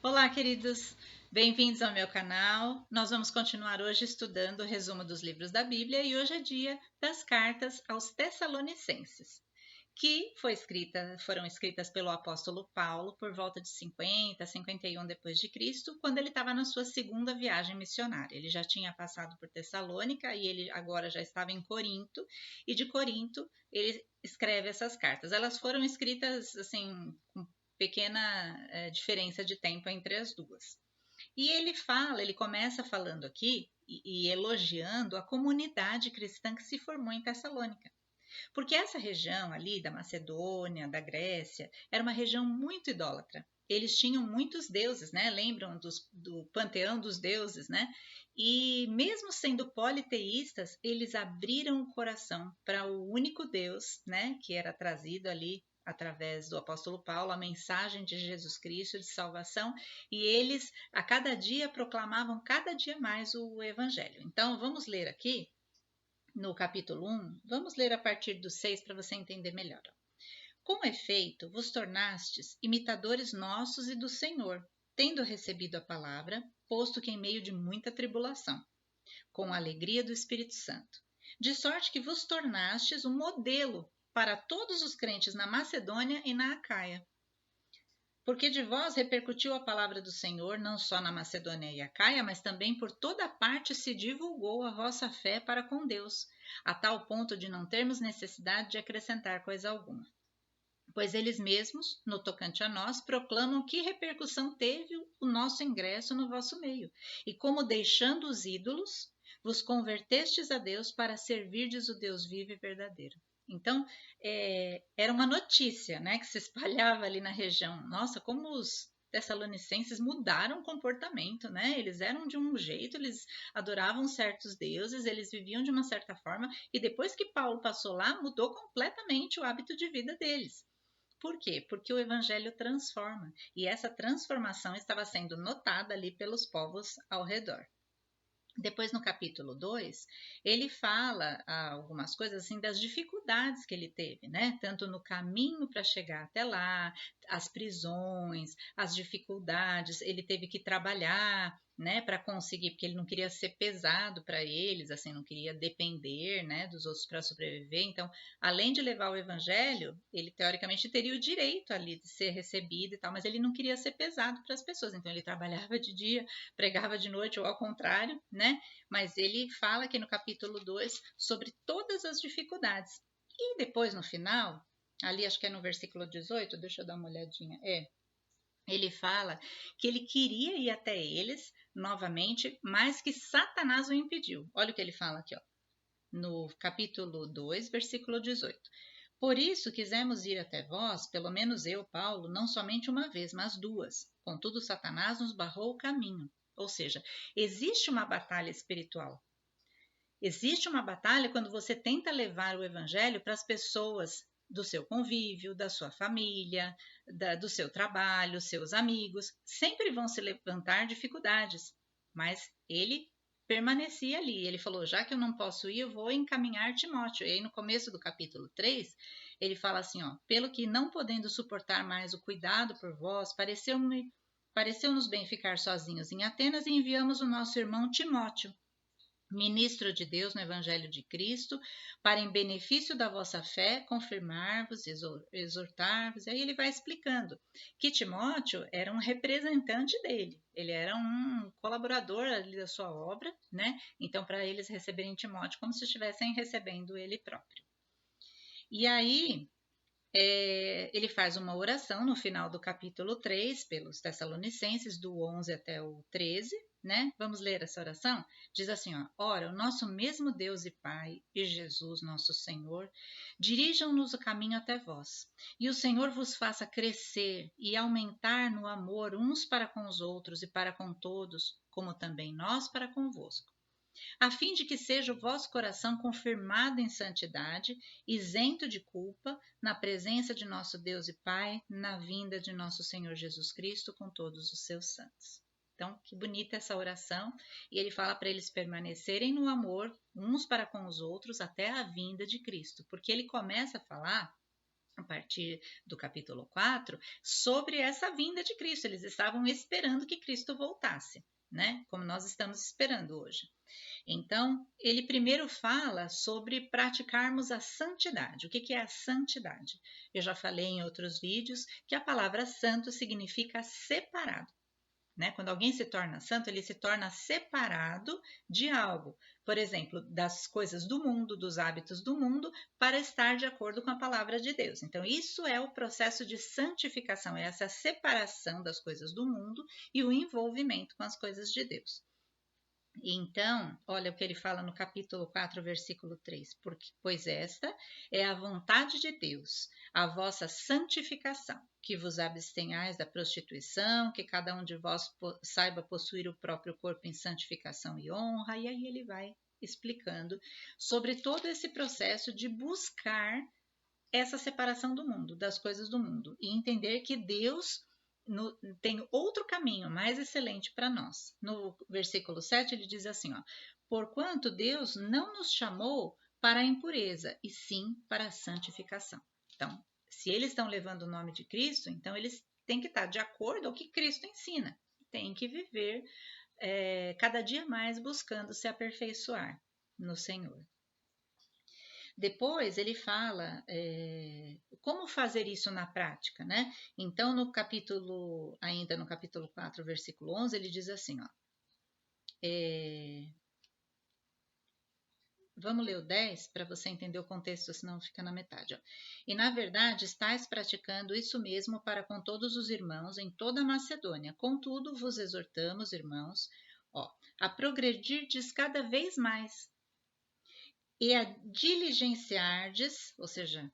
Olá, queridos! Bem-vindos ao meu canal. Nós vamos continuar hoje estudando o resumo dos livros da Bíblia e hoje é dia das cartas aos Tessalonicenses, que foram escritas pelo apóstolo Paulo por volta de 50, 51 depois de Cristo, quando ele estava na sua segunda viagem missionária. Ele já tinha passado por Tessalônica e ele agora já estava em Corinto, e de Corinto ele escreve essas cartas. Elas foram escritas assim com pequena diferença de tempo entre as duas. E ele começa falando aqui e elogiando a comunidade cristã que se formou em Tessalônica. Porque essa região ali da Macedônia, da Grécia, era uma região muito idólatra. Eles tinham muitos deuses, né? Lembram do panteão dos deuses, né? E mesmo sendo politeístas, eles abriram o coração para o único Deus, né? Que era trazido ali através do apóstolo Paulo, a mensagem de Jesus Cristo de salvação, e eles a cada dia proclamavam cada dia mais o evangelho. Então, vamos ler aqui no capítulo 1, vamos ler a partir do 6 para você entender melhor. Com efeito, vos tornastes imitadores nossos e do Senhor, tendo recebido a palavra, posto que em meio de muita tribulação, com a alegria do Espírito Santo, de sorte que vos tornastes um modelo para todos os crentes na Macedônia e na Acaia. Porque de vós repercutiu a palavra do Senhor, não só na Macedônia e Acaia, mas também por toda parte se divulgou a vossa fé para com Deus, a tal ponto de não termos necessidade de acrescentar coisa alguma. Pois eles mesmos, no tocante a nós, proclamam que repercussão teve o nosso ingresso no vosso meio, e como deixando os ídolos, vos convertestes a Deus para servirdes o Deus vivo e verdadeiro. Então, era uma notícia, né, que se espalhava ali na região. Nossa, como os tessalonicenses mudaram o comportamento, né? Eles eram de um jeito, eles adoravam certos deuses, eles viviam de uma certa forma, e depois que Paulo passou lá, mudou completamente o hábito de vida deles. Por quê? Porque o evangelho transforma, e essa transformação estava sendo notada ali pelos povos ao redor. Depois, no capítulo 2, ele fala algumas coisas assim das dificuldades que ele teve, né? Tanto no caminho para chegar até lá, as prisões, as dificuldades, ele teve que trabalhar, né, para conseguir, porque ele não queria ser pesado para eles, assim, não queria depender, né, dos outros para sobreviver. Então, além de levar o evangelho, ele teoricamente teria o direito ali de ser recebido e tal, mas ele não queria ser pesado para as pessoas. Então, ele trabalhava de dia, pregava de noite ou ao contrário, né? Mas ele fala aqui no capítulo 2 sobre todas as dificuldades. E depois, no final, ali acho que é no versículo 18, deixa eu dar uma olhadinha. Ele fala que ele queria ir até eles novamente, mas que Satanás o impediu. Olha o que ele fala aqui, ó, no capítulo 2, versículo 18. Por isso quisemos ir até vós, pelo menos eu, Paulo, não somente uma vez, mas duas. Contudo, Satanás nos barrou o caminho. Ou seja, existe uma batalha espiritual. Existe uma batalha quando você tenta levar o evangelho para as pessoas do seu convívio, da sua família, do seu trabalho, seus amigos. Sempre vão se levantar dificuldades, mas ele permanecia ali. Ele falou: já que eu não posso ir, eu vou encaminhar Timóteo. E aí, no começo do capítulo 3, ele fala assim: ó, pelo que não podendo suportar mais o cuidado por vós, pareceu-nos bem ficar sozinhos em Atenas e enviamos o nosso irmão Timóteo, ministro de Deus no Evangelho de Cristo, para em benefício da vossa fé, confirmar-vos, exortar-vos. Aí ele vai explicando que Timóteo era um representante dele, ele era um colaborador ali da sua obra, né? Então, para eles receberem Timóteo como se estivessem recebendo ele próprio. E aí, ele faz uma oração no final do capítulo 3, pelos Tessalonicenses, do 11 até o 13, né? Vamos ler essa oração? Diz assim, ó: ora, o nosso mesmo Deus e Pai, e Jesus, nosso Senhor, dirijam-nos o caminho até vós, e o Senhor vos faça crescer e aumentar no amor uns para com os outros e para com todos, como também nós para convosco, a fim de que seja o vosso coração confirmado em santidade, isento de culpa, na presença de nosso Deus e Pai, na vinda de nosso Senhor Jesus Cristo com todos os seus santos. Então, que bonita essa oração. E ele fala para eles permanecerem no amor uns para com os outros até a vinda de Cristo, porque ele começa a falar a partir do capítulo 4, sobre essa vinda de Cristo. Eles estavam esperando que Cristo voltasse, né? Como nós estamos esperando hoje. Então, ele primeiro fala sobre praticarmos a santidade. O que é a santidade? Eu já falei em outros vídeos que a palavra santo significa separado. Né? Quando alguém se torna santo, ele se torna separado de algo. Por exemplo, das coisas do mundo, dos hábitos do mundo, para estar de acordo com a palavra de Deus. Então, isso é o processo de santificação, é essa separação das coisas do mundo e o envolvimento com as coisas de Deus. Então, olha o que ele fala no capítulo 4, versículo 3. Pois esta é a vontade de Deus, a vossa santificação, que vos abstenhais da prostituição, que cada um de vós saiba possuir o próprio corpo em santificação e honra. E aí ele vai explicando sobre todo esse processo de buscar essa separação do mundo, das coisas do mundo, e entender que Deus tem outro caminho mais excelente para nós. No versículo 7 ele diz assim, ó, porquanto Deus não nos chamou para a impureza, e sim para a santificação. Então, se eles estão levando o nome de Cristo, então eles têm que estar de acordo ao que Cristo ensina. Tem que viver cada dia mais buscando se aperfeiçoar no Senhor. Depois ele fala como fazer isso na prática, né? Então, ainda no capítulo 4, versículo 11, ele diz assim, ó. Vamos ler o 10 para você entender o contexto, senão fica na metade. Ó. E na verdade, estáis praticando isso mesmo para com todos os irmãos em toda a Macedônia. Contudo, vos exortamos, irmãos, a progredirdes cada vez mais e a diligenciardes, ou seja,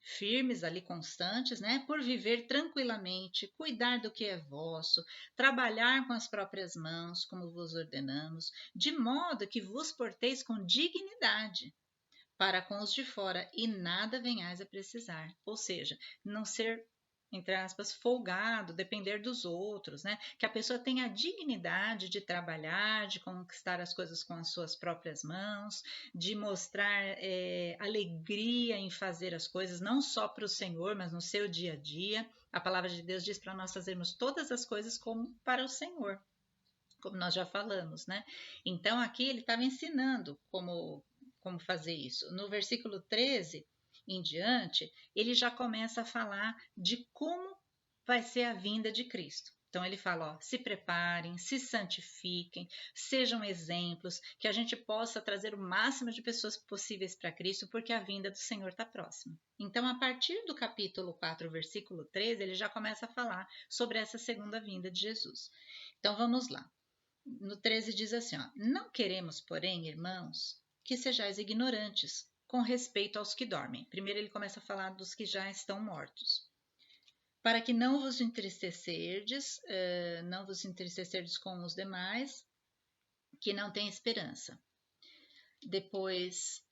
firmes ali, constantes, né? Por viver tranquilamente, cuidar do que é vosso, trabalhar com as próprias mãos, como vos ordenamos, de modo que vos porteis com dignidade para com os de fora e nada venhais a precisar. Ou seja, não ser, entre aspas, folgado, depender dos outros, né? Que a pessoa tenha a dignidade de trabalhar, de conquistar as coisas com as suas próprias mãos, de mostrar alegria em fazer as coisas, não só para o Senhor, mas no seu dia a dia. A palavra de Deus diz para nós fazermos todas as coisas como para o Senhor, como nós já falamos, né? Então, aqui ele estava ensinando como fazer isso. No versículo 13 em diante, ele já começa a falar de como vai ser a vinda de Cristo. Então ele fala, se preparem, se santifiquem, sejam exemplos, que a gente possa trazer o máximo de pessoas possíveis para Cristo, porque a vinda do Senhor está próxima. Então, a partir do capítulo 4, versículo 13, ele já começa a falar sobre essa segunda vinda de Jesus. Então, vamos lá. No 13 diz assim, ó, não queremos, porém, irmãos, que sejais ignorantes com respeito aos que dormem. Primeiro ele começa a falar dos que já estão mortos. Para que não vos entristecerdes com os demais, que não têm esperança. Depois,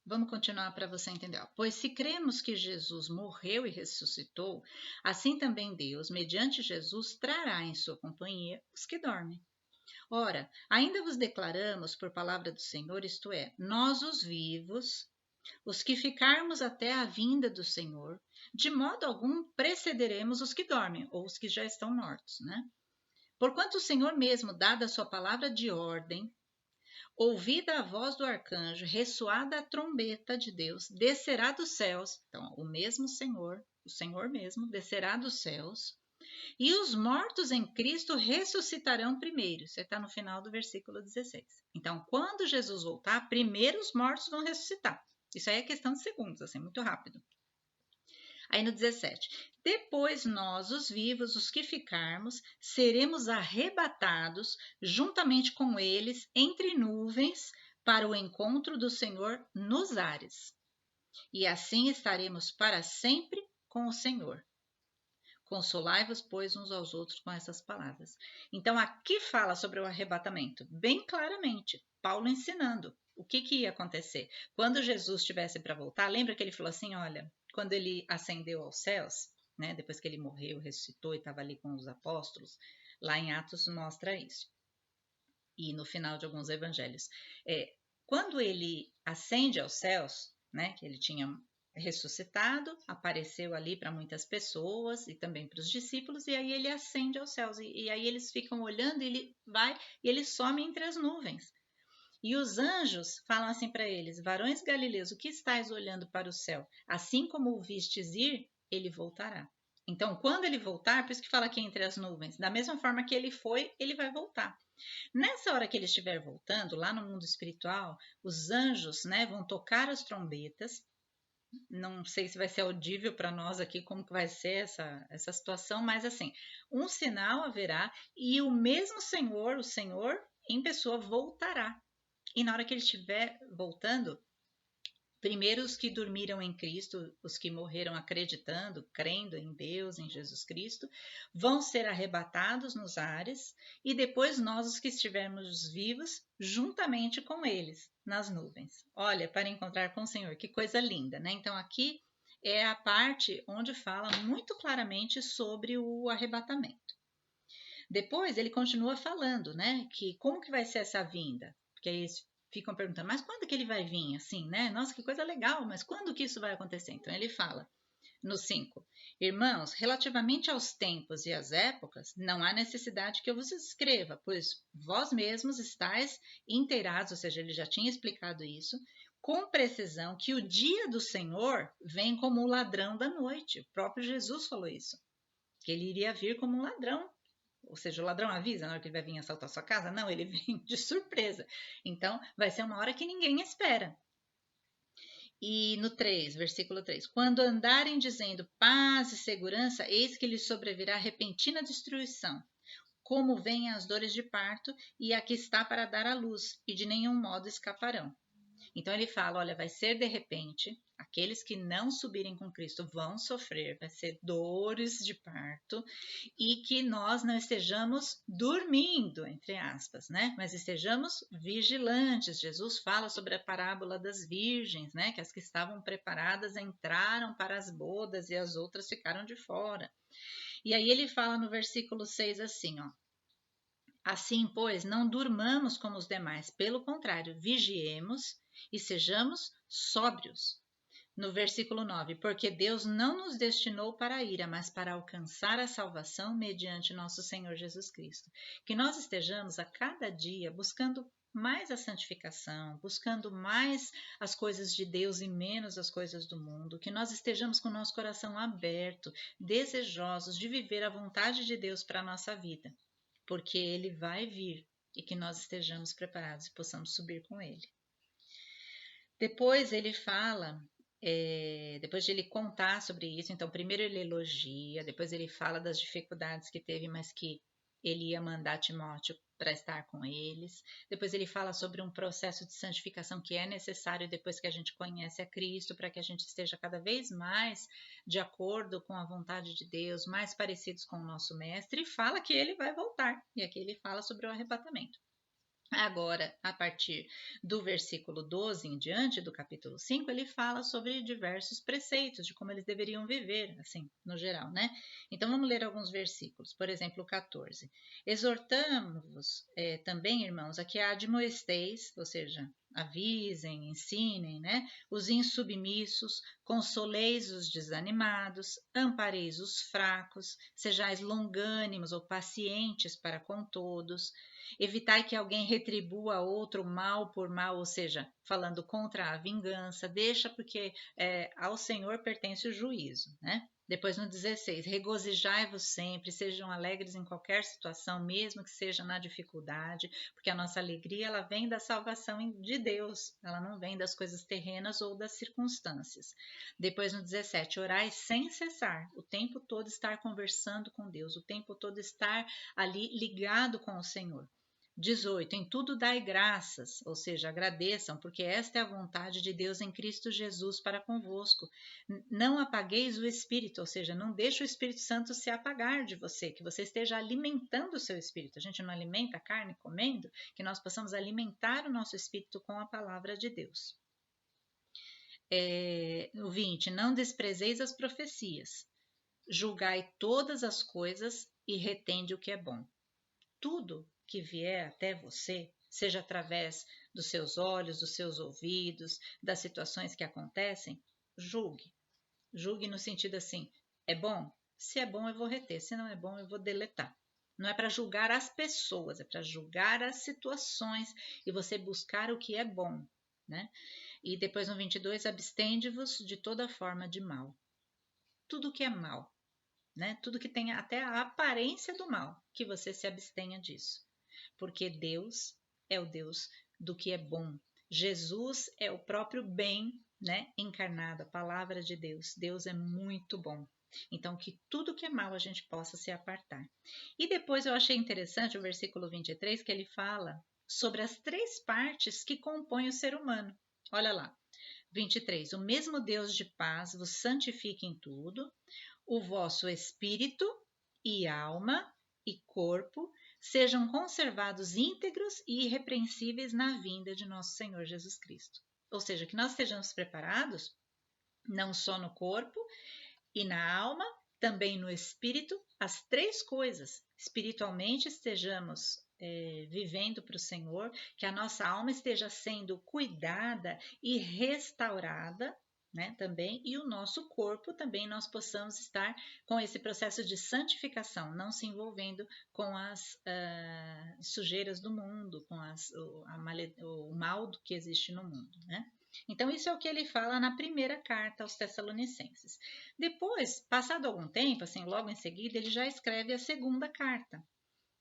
vamos continuar para você entender. Pois se cremos que Jesus morreu e ressuscitou, assim também Deus, mediante Jesus, trará em sua companhia os que dormem. Ora, ainda vos declaramos por palavra do Senhor, isto é, nós os vivos, os que ficarmos até a vinda do Senhor, de modo algum precederemos os que dormem, ou os que já estão mortos, né? Porquanto o Senhor mesmo, dada a sua palavra de ordem, ouvida a voz do arcanjo, ressoada a trombeta de Deus, descerá dos céus. Então, o mesmo Senhor, o Senhor mesmo, descerá dos céus, e os mortos em Cristo ressuscitarão primeiro. Você está no final do versículo 16. Então, quando Jesus voltar, primeiro os mortos vão ressuscitar. Isso aí é questão de segundos, assim, muito rápido. Aí no 17, depois nós, os vivos, os que ficarmos, seremos arrebatados juntamente com eles entre nuvens para o encontro do Senhor nos ares. E assim estaremos para sempre com o Senhor. Consolai-vos, pois, uns aos outros com essas palavras. Então, aqui fala sobre o arrebatamento, bem claramente. Paulo ensinando o que ia acontecer. Quando Jesus estivesse para voltar, lembra que ele falou assim, olha, quando ele ascendeu aos céus, né, depois que ele morreu, ressuscitou e estava ali com os apóstolos, lá em Atos mostra isso. E no final de alguns evangelhos. Quando ele ascende aos céus, né? Que ele tinha ressuscitado, apareceu ali para muitas pessoas e também para os discípulos, e aí ele ascende aos céus, e aí eles ficam olhando, e ele vai e ele some entre as nuvens. E os anjos falam assim para eles: varões galileus, o que estáis olhando para o céu? Assim como o vistes ir, ele voltará. Então, quando ele voltar, por isso que fala aqui entre as nuvens, da mesma forma que ele foi, ele vai voltar. Nessa hora que ele estiver voltando, lá no mundo espiritual, os anjos, né, vão tocar as trombetas. Não sei se vai ser audível para nós aqui como que vai ser essa situação, mas assim, um sinal haverá e o mesmo Senhor, o Senhor em pessoa voltará. E na hora que ele estiver voltando, primeiro os que dormiram em Cristo, os que morreram acreditando, crendo em Deus, em Jesus Cristo, vão ser arrebatados nos ares, e depois nós, os que estivermos vivos, juntamente com eles, nas nuvens. Olha, para encontrar com o Senhor, que coisa linda, né? Então aqui é a parte onde fala muito claramente sobre o arrebatamento. Depois ele continua falando, né, que como que vai ser essa vinda? Porque aí eles ficam perguntando, mas quando que ele vai vir? Assim, né? Nossa, que coisa legal, mas quando que isso vai acontecer? Então ele fala no 5: irmãos, relativamente aos tempos e às épocas, não há necessidade que eu vos escreva, pois vós mesmos estáis inteirados, ou seja, ele já tinha explicado isso, com precisão, que o dia do Senhor vem como o ladrão da noite. O próprio Jesus falou isso, que ele iria vir como um ladrão. Ou seja, o ladrão avisa na hora que ele vai vir assaltar sua casa? Não, ele vem de surpresa. Então, vai ser uma hora que ninguém espera. E no 3, versículo 3: quando andarem dizendo paz e segurança, eis que lhes sobrevirá repentina destruição, como vêm as dores de parto, e aqui está para dar à luz, e de nenhum modo escaparão. Então ele fala, olha, vai ser de repente, aqueles que não subirem com Cristo vão sofrer, vai ser dores de parto, e que nós não estejamos dormindo, entre aspas, né? Mas estejamos vigilantes. Jesus fala sobre a parábola das virgens, né? Que as que estavam preparadas entraram para as bodas e as outras ficaram de fora. E aí ele fala no versículo 6 assim, ó: assim, pois, não durmamos como os demais, pelo contrário, vigiemos e sejamos sóbrios. No versículo 9: porque Deus não nos destinou para a ira, mas para alcançar a salvação mediante nosso Senhor Jesus Cristo. Que nós estejamos a cada dia buscando mais a santificação, buscando mais as coisas de Deus e menos as coisas do mundo, que nós estejamos com o nosso coração aberto, desejosos de viver a vontade de Deus para a nossa vida, porque Ele vai vir e que nós estejamos preparados e possamos subir com Ele. Depois ele fala, depois de ele contar sobre isso, então primeiro ele elogia, depois ele fala das dificuldades que teve, mas que ele ia mandar Timóteo para estar com eles. Depois ele fala sobre um processo de santificação que é necessário depois que a gente conhece a Cristo, para que a gente esteja cada vez mais de acordo com a vontade de Deus, mais parecidos com o nosso Mestre, e fala que ele vai voltar. E aqui ele fala sobre o arrebatamento. Agora, a partir do versículo 12 em diante, do capítulo 5, ele fala sobre diversos preceitos de como eles deveriam viver, assim, no geral, né? Então, vamos ler alguns versículos. Por exemplo, o 14. Exortamos-vos também, irmãos, a que admoesteis, ou seja, avisem, ensinem, né? Os insubmissos, consoleis os desanimados, ampareis os fracos, sejais longânimos ou pacientes para com todos. Evitai que alguém retribua outro mal por mal, ou seja, falando contra a vingança, deixa porque ao Senhor pertence o juízo, né? Depois no 16, regozijai-vos sempre, sejam alegres em qualquer situação, mesmo que seja na dificuldade, porque a nossa alegria ela vem da salvação de Deus, ela não vem das coisas terrenas ou das circunstâncias. Depois no 17, orai sem cessar, o tempo todo estar conversando com Deus, o tempo todo estar ali ligado com o Senhor. 18. Em tudo dai graças, ou seja, agradeçam, porque esta é a vontade de Deus em Cristo Jesus para convosco. Não apagueis o Espírito, ou seja, não deixe o Espírito Santo se apagar de você, que você esteja alimentando o seu Espírito. A gente não alimenta a carne comendo, que nós possamos alimentar o nosso Espírito com a palavra de Deus. O 20. Não desprezeis as profecias. Julgai todas as coisas e retende o que é bom. Tudo que vier até você, seja através dos seus olhos, dos seus ouvidos, das situações que acontecem, julgue. Julgue no sentido assim, é bom? Se é bom, eu vou reter, se não é bom, eu vou deletar. Não é para julgar as pessoas, é para julgar as situações e você buscar o que é bom, né? E depois no 22, abstende-vos de toda forma de mal. Tudo que é mal, né? Tudo que tenha até a aparência do mal, que você se abstenha disso. Porque Deus é o Deus do que é bom. Jesus é o próprio bem, né, encarnado, a palavra de Deus. Deus é muito bom. Então, que tudo que é mal a gente possa se apartar. E depois eu achei interessante o versículo 23, que ele fala sobre as três partes que compõem o ser humano. Olha lá, 23. O mesmo Deus de paz vos santifique em tudo, o vosso espírito e alma e corpo sejam conservados íntegros e irrepreensíveis na vinda de nosso Senhor Jesus Cristo. Ou seja, que nós estejamos preparados, não só no corpo e na alma, também no espírito, as três coisas. Espiritualmente estejamos vivendo para o Senhor, que a nossa alma esteja sendo cuidada e restaurada, né, também, e o nosso corpo também nós possamos estar com esse processo de santificação, não se envolvendo com as sujeiras do mundo, com o mal que existe no mundo, né? Então, isso é o que ele fala na primeira carta aos Tessalonicenses. Depois, passado algum tempo, assim, logo em seguida, ele já escreve a segunda carta.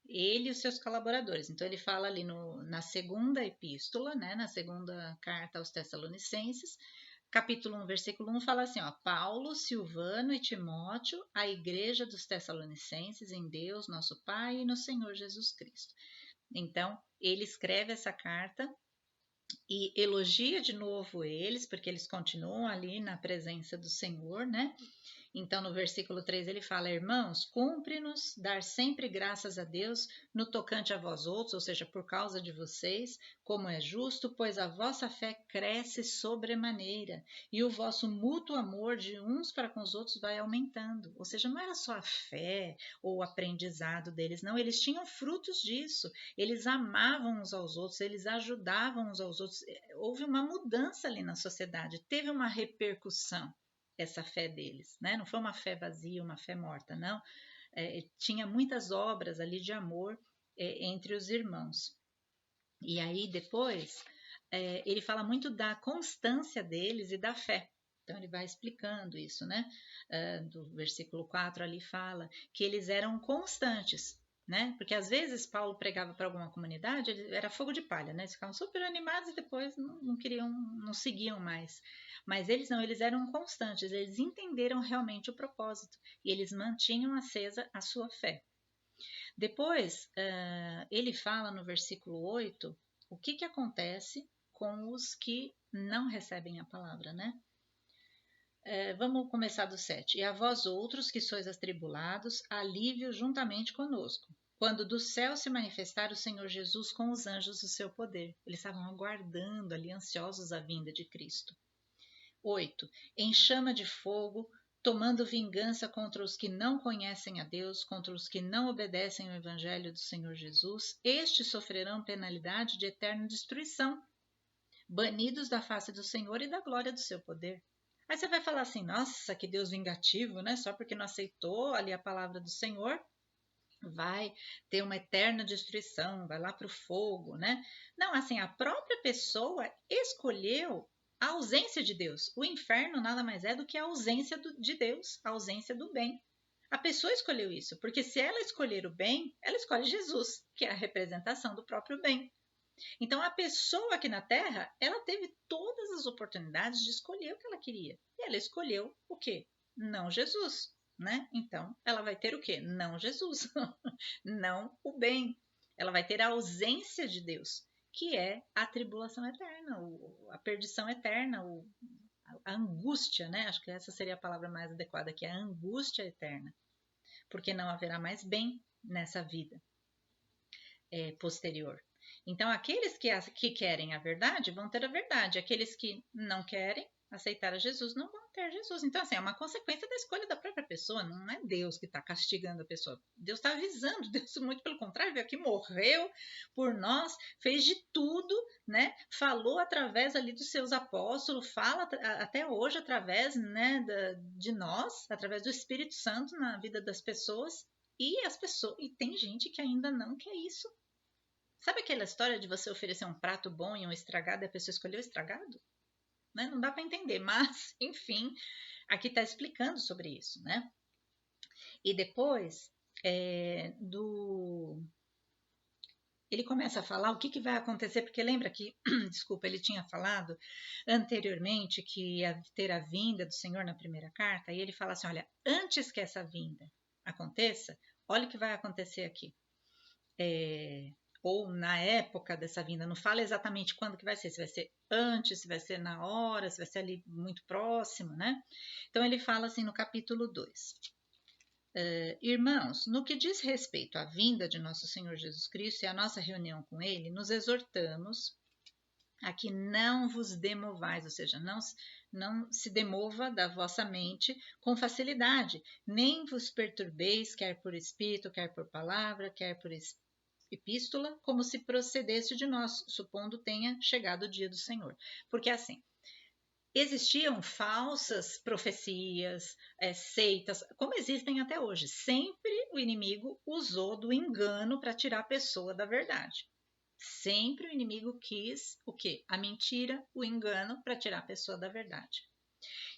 Ele e os seus colaboradores. Então, ele fala ali na segunda epístola, né, na segunda carta aos Tessalonicenses, capítulo 1, versículo 1, fala assim, ó, Paulo, Silvano e Timóteo, a igreja dos Tessalonicenses em Deus, nosso Pai e no Senhor Jesus Cristo. Então, ele escreve essa carta e elogia de novo eles, porque eles continuam ali na presença do Senhor, né? Então, no versículo 3, ele fala: Irmãos, cumpre-nos dar sempre graças a Deus no tocante a vós outros, ou seja, por causa de vocês, como é justo, pois a vossa fé cresce sobremaneira e o vosso mútuo amor de uns para com os outros vai aumentando. Ou seja, não era só a fé ou o aprendizado deles, não, eles tinham frutos disso, eles amavam uns aos outros, eles ajudavam uns aos outros. Houve uma mudança ali na sociedade, teve uma repercussão essa fé deles, né? Não foi uma fé vazia, uma fé morta, não. Tinha muitas obras ali de amor entre os irmãos. E aí depois ele fala muito da constância deles e da fé. Então ele vai explicando isso, né? Do versículo 4 ali fala que eles eram constantes, né? Porque às vezes Paulo pregava para alguma comunidade, era fogo de palha, né? Eles ficavam super animados e depois não queriam, não seguiam mais. Mas eles não, eles eram constantes, eles entenderam realmente o propósito e eles mantinham acesa a sua fé. Depois, ele fala no versículo 8 o que acontece com os que não recebem a palavra, né? Vamos começar do 7. E a vós outros que sois atribulados, alívio juntamente conosco, quando do céu se manifestar o Senhor Jesus com os anjos do seu poder. Eles estavam aguardando ali, ansiosos a vinda de Cristo. 8. Em chama de fogo, tomando vingança contra os que não conhecem a Deus, contra os que não obedecem ao Evangelho do Senhor Jesus, estes sofrerão penalidade de eterna destruição, banidos da face do Senhor e da glória do seu poder. Aí você vai falar assim, nossa, que Deus vingativo, né? Só porque não aceitou ali a palavra do Senhor, vai ter uma eterna destruição, vai lá para o fogo, né? Não, assim, a própria pessoa escolheu a ausência de Deus. O inferno nada mais é do que a ausência de Deus, a ausência do bem. A pessoa escolheu isso, porque se ela escolher o bem, ela escolhe Jesus, que é a representação do próprio bem. Então, a pessoa aqui na Terra, ela teve todas as oportunidades de escolher o que ela queria. E ela escolheu o quê? Não Jesus, né? Então, ela vai ter o quê? Não Jesus, não o bem. Ela vai ter a ausência de Deus, que é a tribulação eterna, a perdição eterna, a angústia, né? Acho que essa seria a palavra mais adequada, que é a angústia eterna, porque não haverá mais bem nessa vida posterior. Então, aqueles que querem a verdade vão ter a verdade, aqueles que não querem aceitaram Jesus não vão ter Jesus. Então, assim, é uma consequência da escolha da própria pessoa, não é Deus que está castigando a pessoa. Deus está avisando, Deus, muito pelo contrário, veio aqui, morreu por nós, fez de tudo, né? Falou através ali dos seus apóstolos, fala até hoje através, né, de nós, através do Espírito Santo na vida das pessoas, e tem gente que ainda não quer isso. Sabe aquela história de você oferecer um prato bom e um estragado e a pessoa escolheu o estragado? Né? Não dá para entender, mas, enfim, aqui está explicando sobre isso, né? E depois, ele começa a falar o que vai acontecer, porque lembra que, desculpa, ele tinha falado anteriormente que ia ter a vinda do Senhor na primeira carta, e ele fala assim, olha, antes que essa vinda aconteça, olha o que vai acontecer aqui. Ou na época dessa vinda, não fala exatamente quando que vai ser, se vai ser antes, se vai ser na hora, se vai ser ali muito próximo, né? Então ele fala assim no capítulo 2. Irmãos, no que diz respeito à vinda de nosso Senhor Jesus Cristo e à nossa reunião com Ele, nos exortamos a que não vos demovais, ou seja, não se demova da vossa mente com facilidade, nem vos perturbeis, quer por espírito, quer por palavra, quer por epístola, como se procedesse de nós, supondo tenha chegado o dia do Senhor. Porque assim, existiam falsas profecias, seitas, como existem até hoje. Sempre o inimigo usou do engano para tirar a pessoa da verdade. Sempre o inimigo quis o quê? A mentira, o engano para tirar a pessoa da verdade.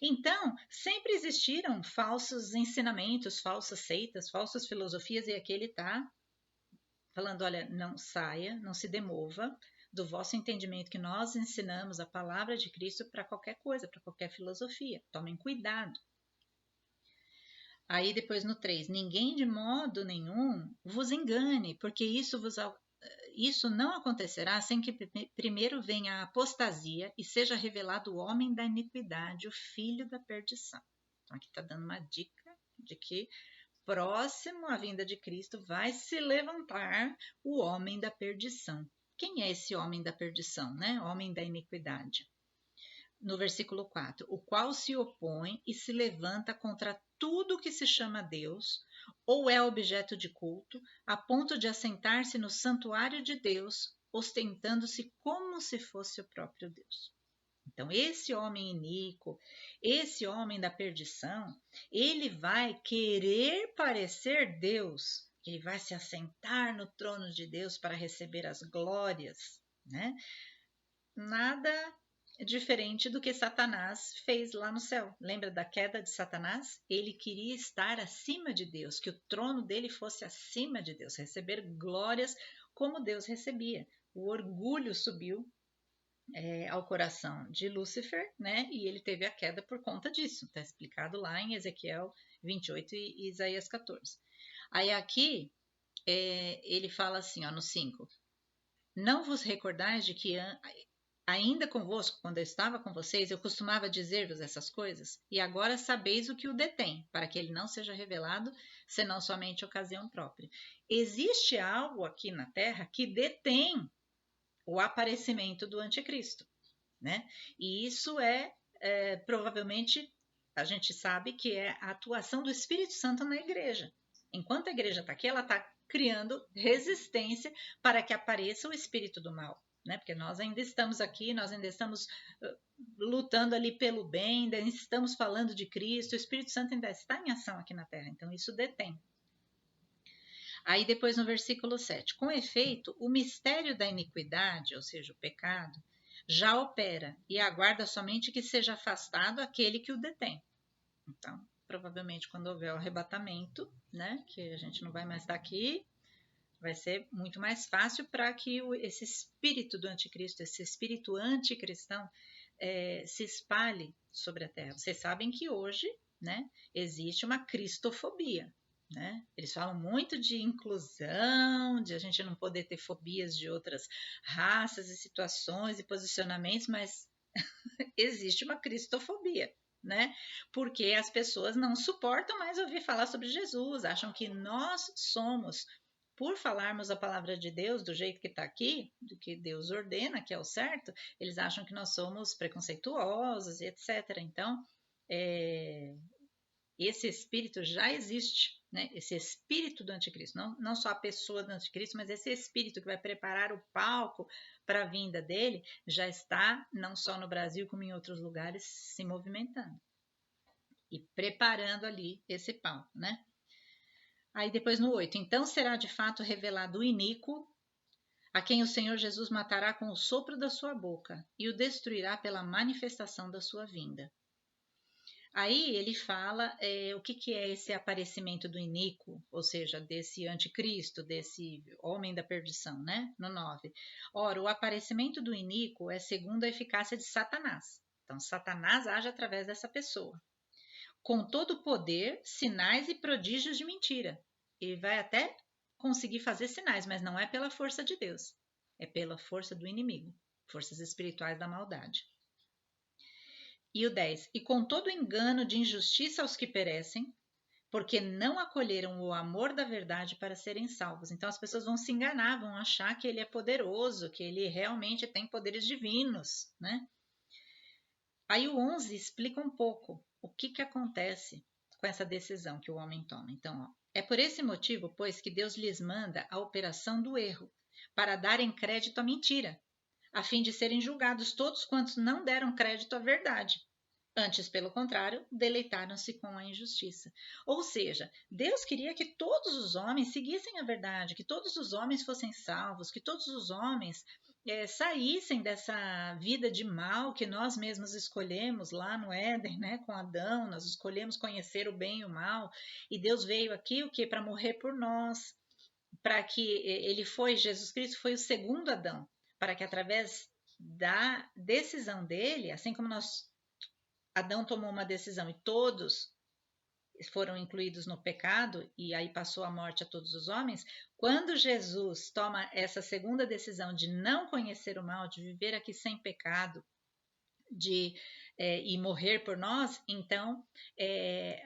Então, sempre existiram falsos ensinamentos, falsas seitas, falsas filosofias, e aqui ele está falando, olha, não saia, não se demova do vosso entendimento que nós ensinamos a palavra de Cristo para qualquer coisa, para qualquer filosofia. Tomem cuidado. Aí depois no 3, ninguém de modo nenhum vos engane, porque isso não acontecerá sem que primeiro venha a apostasia e seja revelado o homem da iniquidade, o filho da perdição. Então aqui está dando uma dica de que próximo à vinda de Cristo vai se levantar o homem da perdição. Quem é esse homem da perdição, né? Homem da iniquidade. No versículo 4, o qual se opõe e se levanta contra tudo que se chama Deus ou é objeto de culto, a ponto de assentar-se no santuário de Deus, ostentando-se como se fosse o próprio Deus. Então, esse homem iníquo, esse homem da perdição, ele vai querer parecer Deus, ele vai se assentar no trono de Deus para receber as glórias, né? Nada diferente do que Satanás fez lá no céu. Lembra da queda de Satanás? Ele queria estar acima de Deus, que o trono dele fosse acima de Deus, receber glórias como Deus recebia. O orgulho subiu ao coração de Lúcifer, né? E ele teve a queda por conta disso. Está explicado lá em Ezequiel 28 e Isaías 14. Aí aqui ele fala assim, ó, no 5. Não vos recordais de que ainda convosco, quando eu estava com vocês, eu costumava dizer-vos essas coisas, e agora sabeis o que o detém, para que ele não seja revelado, senão somente ocasião própria. Existe algo aqui na Terra que detém o aparecimento do anticristo, né? E isso provavelmente, a gente sabe que é a atuação do Espírito Santo na igreja. Enquanto a igreja está aqui, ela está criando resistência para que apareça o espírito do mal, né? Porque nós ainda estamos aqui, nós ainda estamos lutando ali pelo bem, ainda estamos falando de Cristo, o Espírito Santo ainda está em ação aqui na Terra, então isso detém. Aí depois no versículo 7, com efeito, o mistério da iniquidade, ou seja, o pecado, já opera e aguarda somente que seja afastado aquele que o detém. Então, provavelmente quando houver o arrebatamento, né, que a gente não vai mais estar aqui, vai ser muito mais fácil para que esse espírito do anticristo, esse espírito anticristão, se espalhe sobre a terra. Vocês sabem que hoje, né, existe uma cristofobia. Né? Eles falam muito de inclusão, de a gente não poder ter fobias de outras raças e situações e posicionamentos, mas existe uma cristofobia, né? Porque as pessoas não suportam mais ouvir falar sobre Jesus, acham que nós somos por falarmos a palavra de Deus do jeito que está aqui, do que Deus ordena, que é o certo, eles acham que nós somos preconceituosos e etc. Então, esse espírito já existe, né? Esse espírito do anticristo, não só a pessoa do anticristo, mas esse espírito que vai preparar o palco para a vinda dele, já está, não só no Brasil, como em outros lugares, se movimentando e preparando ali esse palco, né? Aí depois no 8, então será de fato revelado o iníquo, a quem o Senhor Jesus matará com o sopro da sua boca e o destruirá pela manifestação da sua vinda. Aí ele fala o que é esse aparecimento do iníquo, ou seja, desse anticristo, desse homem da perdição, né? No 9. Ora, o aparecimento do iníquo é segundo a eficácia de Satanás. Então, Satanás age através dessa pessoa, com todo o poder, sinais e prodígios de mentira. Ele vai até conseguir fazer sinais, mas não é pela força de Deus, é pela força do inimigo, forças espirituais da maldade. E o 10. E com todo engano de injustiça aos que perecem, porque não acolheram o amor da verdade para serem salvos. Então as pessoas vão se enganar, vão achar que ele é poderoso, que ele realmente tem poderes divinos, né? Aí o 11 explica um pouco o que acontece com essa decisão que o homem toma. Então, é por esse motivo, pois, que Deus lhes manda a operação do erro, para darem crédito à mentira, a fim de serem julgados todos quantos não deram crédito à verdade. Antes, pelo contrário, deleitaram-se com a injustiça. Ou seja, Deus queria que todos os homens seguissem a verdade, que todos os homens fossem salvos, que todos os homens saíssem dessa vida de mal que nós mesmos escolhemos lá no Éden, né, com Adão. Nós escolhemos conhecer o bem e o mal, e Deus veio aqui o que? Para morrer por nós, para que Jesus Cristo foi o segundo Adão, para que através da decisão dele, assim como Adão tomou uma decisão e todos foram incluídos no pecado, e aí passou a morte a todos os homens, quando Jesus toma essa segunda decisão de não conhecer o mal, de viver aqui sem pecado, e morrer por nós, então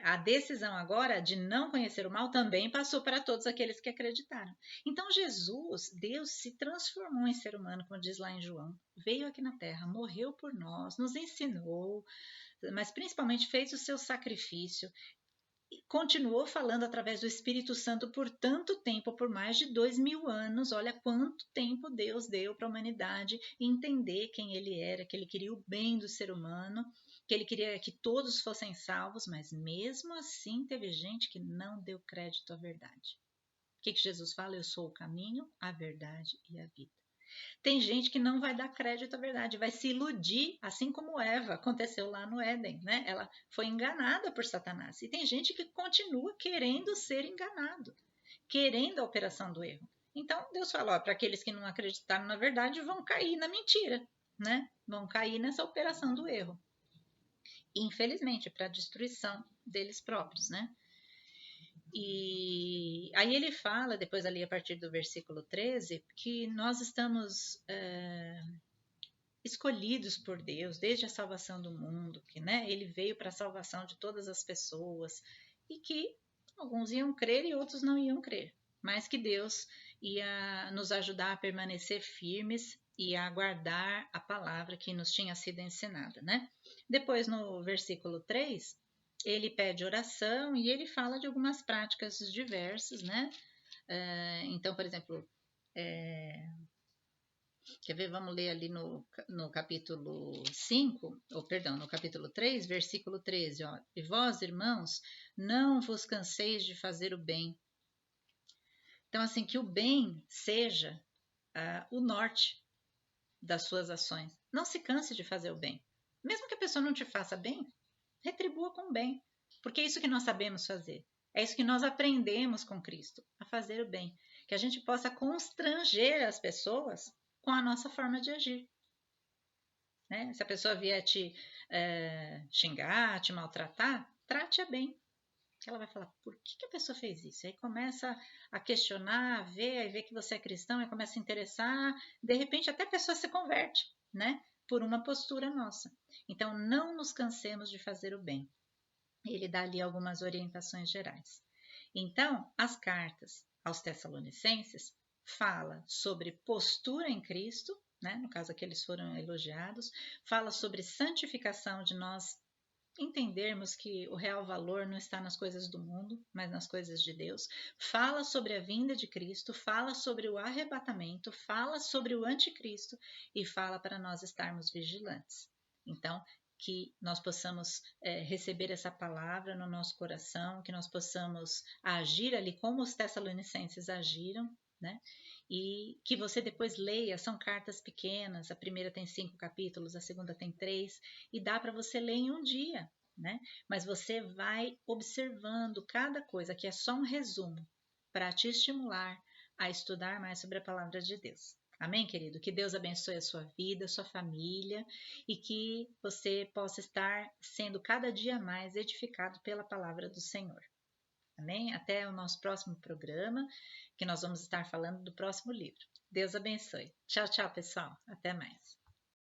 a decisão agora de não conhecer o mal também passou para todos aqueles que acreditaram. Então Jesus, Deus se transformou em ser humano, como diz lá em João, veio aqui na terra, morreu por nós, nos ensinou, mas principalmente fez o seu sacrifício, e continuou falando através do Espírito Santo por tanto tempo, por mais de 2000 anos. Olha quanto tempo Deus deu para a humanidade entender quem ele era, que ele queria o bem do ser humano, que ele queria que todos fossem salvos, mas mesmo assim teve gente que não deu crédito à verdade. O que Jesus fala? Eu sou o caminho, a verdade e a vida. Tem gente que não vai dar crédito à verdade, vai se iludir, assim como Eva aconteceu lá no Éden, né? Ela foi enganada por Satanás. E tem gente que continua querendo ser enganado, querendo a operação do erro. Então Deus falou, para aqueles que não acreditaram na verdade vão cair na mentira, né? Vão cair nessa operação do erro. Infelizmente, para a destruição deles próprios, né? E aí ele fala, depois ali a partir do versículo 13, que nós estamos escolhidos por Deus desde a salvação do mundo, que né, ele veio para a salvação de todas as pessoas e que alguns iam crer e outros não iam crer, mas que Deus ia nos ajudar a permanecer firmes e a guardar a palavra que nos tinha sido ensinada, né? Depois no versículo 3, ele pede oração e ele fala de algumas práticas diversas, né? Então, por exemplo, quer ver? Vamos ler ali no capítulo 5, ou perdão, no capítulo 3, versículo 13, ó. E vós, irmãos, não vos canseis de fazer o bem. Então, assim, que o bem seja o norte das suas ações. Não se canse de fazer o bem. Mesmo que a pessoa não te faça bem, retribua com bem. Porque é isso que nós sabemos fazer. É isso que nós aprendemos com Cristo, a fazer o bem. Que a gente possa constranger as pessoas com a nossa forma de agir. Né? Se a pessoa vier te xingar, te maltratar, trate-a bem. Ela vai falar, por que a pessoa fez isso? Aí começa a questionar, a ver, aí vê que você é cristão, aí começa a interessar, de repente até a pessoa se converte, né? Por uma postura nossa. Então, não nos cansemos de fazer o bem. Ele dá ali algumas orientações gerais. Então, as cartas aos Tessalonicenses fala sobre postura em Cristo, né? No caso aqui eles foram elogiados, fala sobre santificação, de nós entendermos que o real valor não está nas coisas do mundo, mas nas coisas de Deus. Fala sobre a vinda de Cristo, fala sobre o arrebatamento, fala sobre o anticristo e fala para nós estarmos vigilantes. Então, que nós possamos receber essa palavra no nosso coração, que nós possamos agir ali como os tessalonicenses agiram, né? E que você depois leia, são cartas pequenas, a primeira tem 5 capítulos, a segunda tem 3, e dá para você ler em um dia, né? Mas você vai observando cada coisa, que é só um resumo, para te estimular a estudar mais sobre a palavra de Deus. Amém, querido? Que Deus abençoe a sua vida, a sua família, e que você possa estar sendo cada dia mais edificado pela palavra do Senhor. Amém? Até o nosso próximo programa, que nós vamos estar falando do próximo livro. Deus abençoe. Tchau, tchau, pessoal. Até mais.